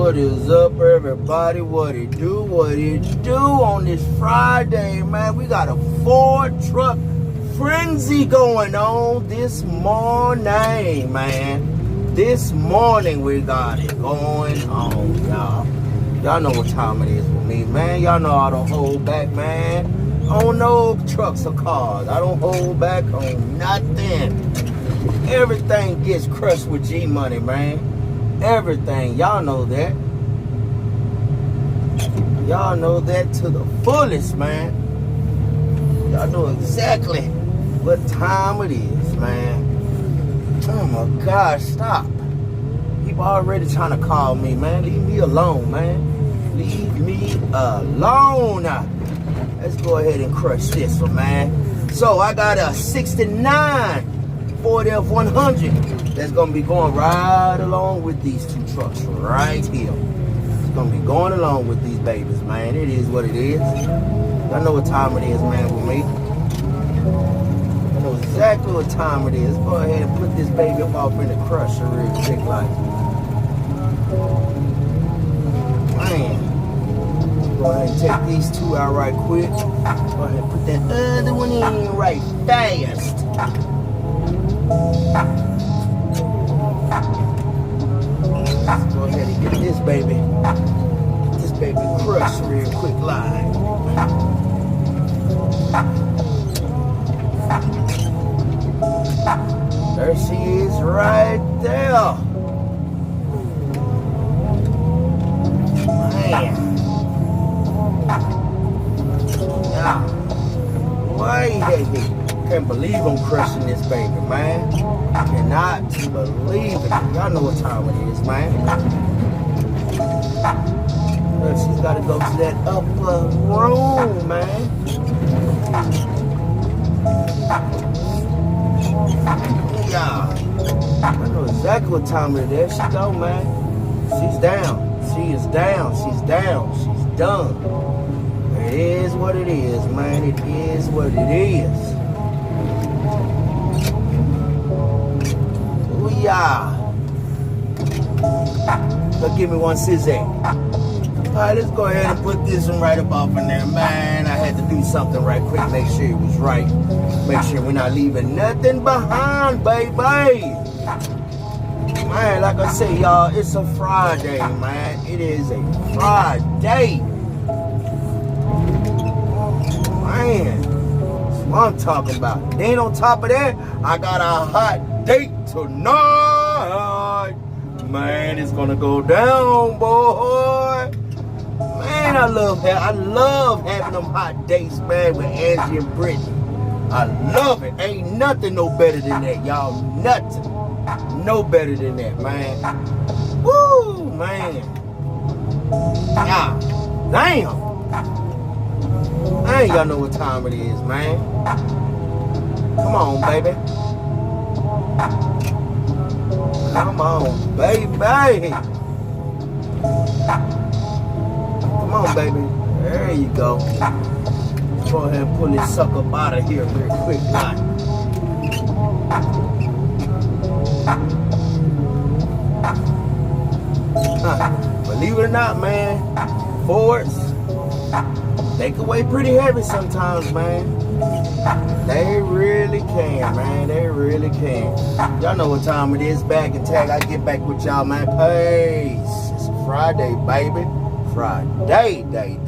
What is up, everybody? What it do? What it do on this Friday, man? We got a Ford truck frenzy going on this morning, man. This morning we got it going on, y'all. Y'all know what time it is with me, man. Y'all know I don't hold back, man. On no trucks or cars. I don't hold back on nothing. Everything gets crushed with G Money, man. Everything. Y'all know that. Y'all know that to the fullest, man. Y'all know exactly what time it is, man. Oh my gosh, stop. People already trying to call me, man. Leave me alone, man. Leave me alone. Let's go ahead and crush this one, man. So I got a 69 Ford F-100 that's gonna be going right along with these two trucks right here. It's gonna be going along with these babies, man. It is what it is. Y'all know what time it is, man, with me. I know exactly what time it is. Go ahead and put this baby up off in the crusher real quick, like. Man. Go ahead and take these two out right quick. Go ahead and put that other one in right fast. Let's go ahead and get this baby crushed real quick line. There she is right there. Man. Yeah. Wait. Can't believe I'm crushing this baby, man. Cannot believe it. Y'all know what time it is, man. Look, she's got to go to that upper room, man. Yeah. I know exactly what time it is. There she go, man. She's down. She is down. She's down. She's done. It is what it is, man. It is what it is. Yeah. So give me one scissor. Alright, let's go ahead and put this one right up off in there, man. I had to do something right quick, make sure it was right. Make sure we're not leaving nothing behind, baby. Man, like I say, y'all, it's a Friday, man. It is a Friday. Man, that's what I'm talking about. Then on top of that, I got a hot date tonight. Man, it's gonna go down, boy. Man, I love having them hot dates, man, with Angie and Brittany. I love it. Ain't nothing no better than that, y'all. Nothing. No better than that, man. Woo, man. God damn. I ain't got know what time it is, man. Come on, baby. Come on, baby. Come on, baby. There you go. Let's go ahead and pull this sucker up out of here real quick, like. Believe it or not, man, Fords, they can weigh pretty heavy sometimes, man. They really can, man. They really can. Y'all know what time it is. Bag and tag. I get back with y'all, man. Peace. It's Friday, baby. Friday, day.